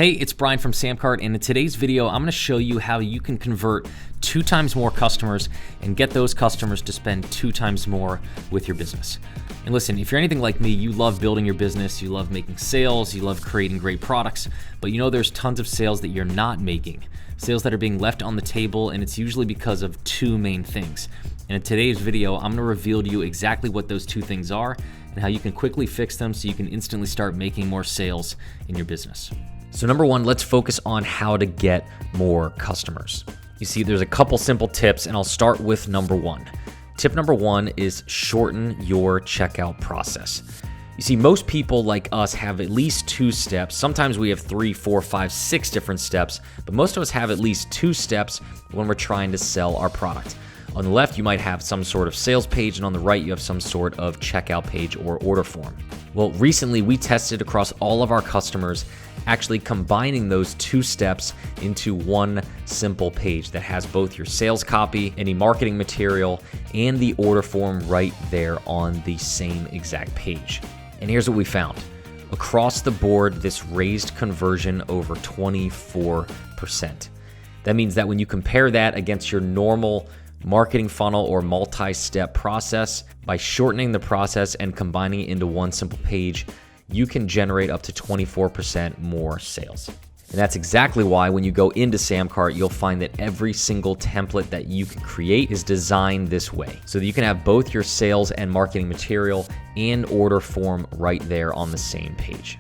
Hey, it's Brian from SamCart, and in today's video, I'm going to show you how you can convert 2 times more customers and get those customers to spend 2 times more with your business. And listen, if you're anything like me, you love building your business, you love making sales, you love creating great products, but you know there's tons of sales that you're not making, sales that are being left on the table, and it's usually because of 2 main things. And in today's video, I'm going to reveal to you exactly what those 2 things are and how you can quickly fix them so you can instantly start making more sales in your business. So number 1, let's focus on how to get more customers. You see, there's a couple simple tips, and I'll start with number 1. Tip number 1 is shorten your checkout process. You see, most people like us have at least 2 steps. Sometimes we have 3, 4, 5, 6 different steps, but most of us have at least 2 steps when we're trying to sell our product. On the left, you might have some sort of sales page, and on the right, you have some sort of checkout page or order form. Well, recently we tested across all of our customers actually combining those 2 steps into one simple page that has both your sales copy, any marketing material, and the order form right there on the same exact page. And here's what we found. Across the board, this raised conversion over 24%. That means that when you compare that against your normal marketing funnel or multi-step process, by shortening the process and combining it into one simple page, you can generate up to 24% more sales. And that's exactly why when you go into SamCart, you'll find that every single template that you can create is designed this way, so that you can have both your sales and marketing material and order form right there on the same page.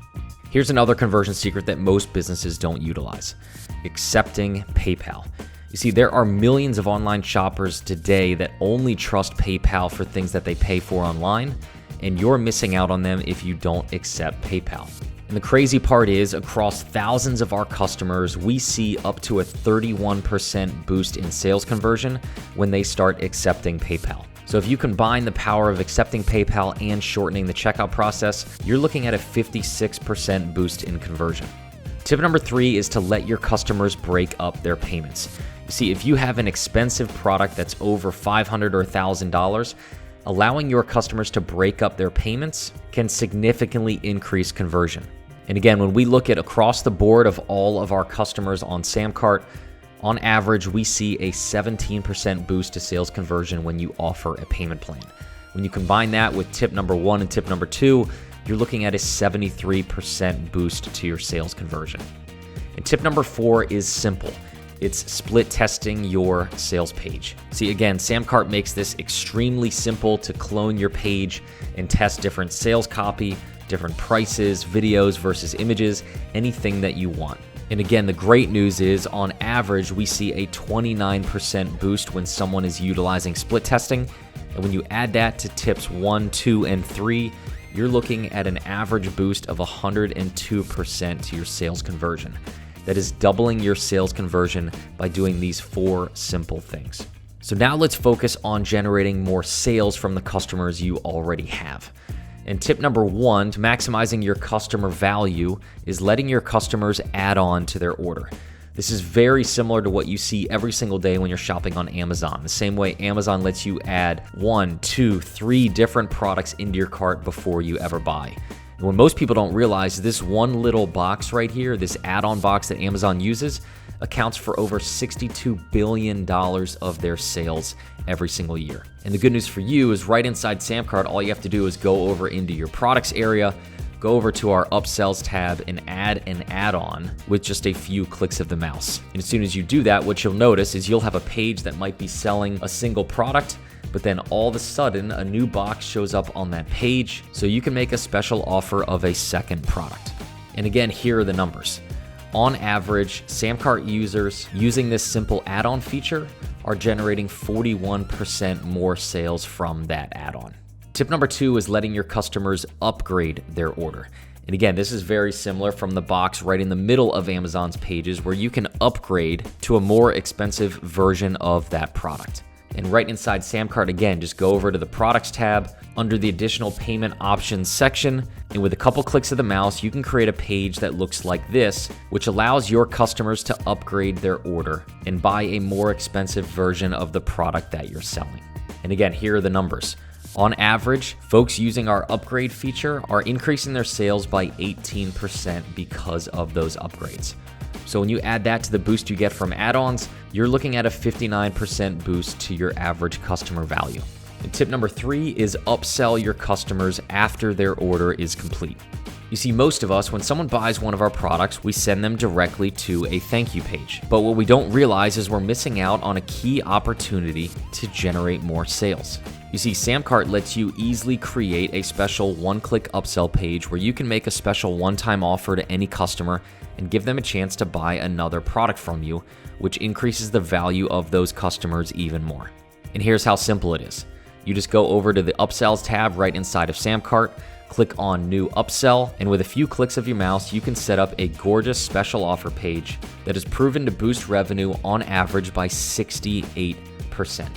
Here's another conversion secret that most businesses don't utilize: accepting PayPal. You see, there are millions of online shoppers today that only trust PayPal for things that they pay for online, and you're missing out on them if you don't accept PayPal. And the crazy part is, across thousands of our customers, we see up to a 31% boost in sales conversion when they start accepting PayPal. So if you combine the power of accepting PayPal and shortening the checkout process, you're looking at a 56% boost in conversion. Tip number 3 is to let your customers break up their payments. You see, if you have an expensive product that's over $500 or $1,000, allowing your customers to break up their payments can significantly increase conversion. And again, when we look at across the board of all of our customers on SamCart, on average, we see a 17% boost to sales conversion when you offer a payment plan. When you combine that with tip number 1 and tip number 2, you're looking at a 73% boost to your sales conversion. And tip number 4 is simple. It's split testing your sales page. See, again, SamCart makes this extremely simple to clone your page and test different sales copy, different prices, videos versus images, anything that you want. And again, the great news is, on average, we see a 29% boost when someone is utilizing split testing. And when you add that to tips 1, 2, and 3, you're looking at an average boost of 102% to your sales conversion. That is doubling your sales conversion by doing these 4 simple things. So now let's focus on generating more sales from the customers you already have. And tip number 1 to maximizing your customer value is letting your customers add on to their order. This is very similar to what you see every single day when you're shopping on Amazon. The same way Amazon lets you add 1, 2, 3 different products into your cart before you ever buy. And what most people don't realize, this one little box right here, this add-on box that Amazon uses, accounts for over $62 billion of their sales every single year. And the good news for you is, right inside SamCart, all you have to do is go over into your products area, go over to our Upsells tab, and add an add-on with just a few clicks of the mouse. And as soon as you do that, what you'll notice is you'll have a page that might be selling a single product, but then all of a sudden a new box shows up on that page, so you can make a special offer of a second product. And again, here are the numbers. On average, SamCart users using this simple add-on feature are generating 41% more sales from that add-on. Tip number 2 is letting your customers upgrade their order. And again, this is very similar from the box right in the middle of Amazon's pages, where you can upgrade to a more expensive version of that product. And right inside SamCart, again, just go over to the Products tab under the Additional Payment Options section, and with a couple clicks of the mouse, you can create a page that looks like this, which allows your customers to upgrade their order and buy a more expensive version of the product that you're selling. And again, here are the numbers. On average, folks using our upgrade feature are increasing their sales by 18% because of those upgrades. So when you add that to the boost you get from add-ons, you're looking at a 59% boost to your average customer value. And tip number 3 is upsell your customers after their order is complete. You see, most of us, when someone buys one of our products, we send them directly to a thank you page. But what we don't realize is we're missing out on a key opportunity to generate more sales. You see, SamCart lets you easily create a special one-click upsell page where you can make a special one-time offer to any customer and give them a chance to buy another product from you, which increases the value of those customers even more. And here's how simple it is. You just go over to the Upsells tab right inside of SamCart, click on New Upsell, and with a few clicks of your mouse, you can set up a gorgeous special offer page that is proven to boost revenue on average by 68%.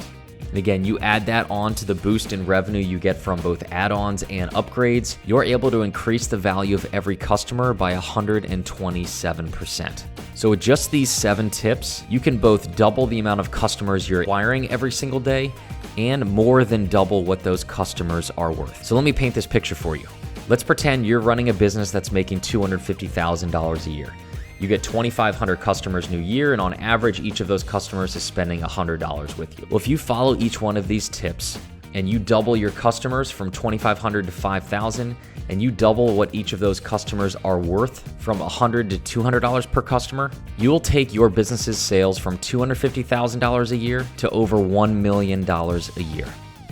And again, you add that on to the boost in revenue you get from both add-ons and upgrades, you're able to increase the value of every customer by 127%. So with just these 7 tips, you can both double the amount of customers you're acquiring every single day and more than double what those customers are worth. So let me paint this picture for you. Let's pretend you're running a business that's making $250,000 a year. You get 2,500 customers new year, and on average, each of those customers is spending $100 with you. Well, if you follow each one of these tips and you double your customers from 2,500 to 5,000, and you double what each of those customers are worth from $100 to $200 per customer, you will take your business's sales from $250,000 a year to over $1 million a year.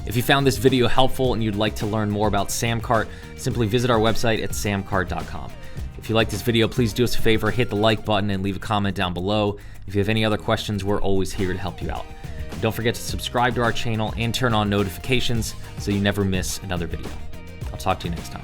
If you found this video helpful and you'd like to learn more about SamCart, simply visit our website at samcart.com. If you like this video, please do us a favor, hit the like button and leave a comment down below. If you have any other questions, we're always here to help you out. Don't forget to subscribe to our channel and turn on notifications so you never miss another video. I'll talk to you next time.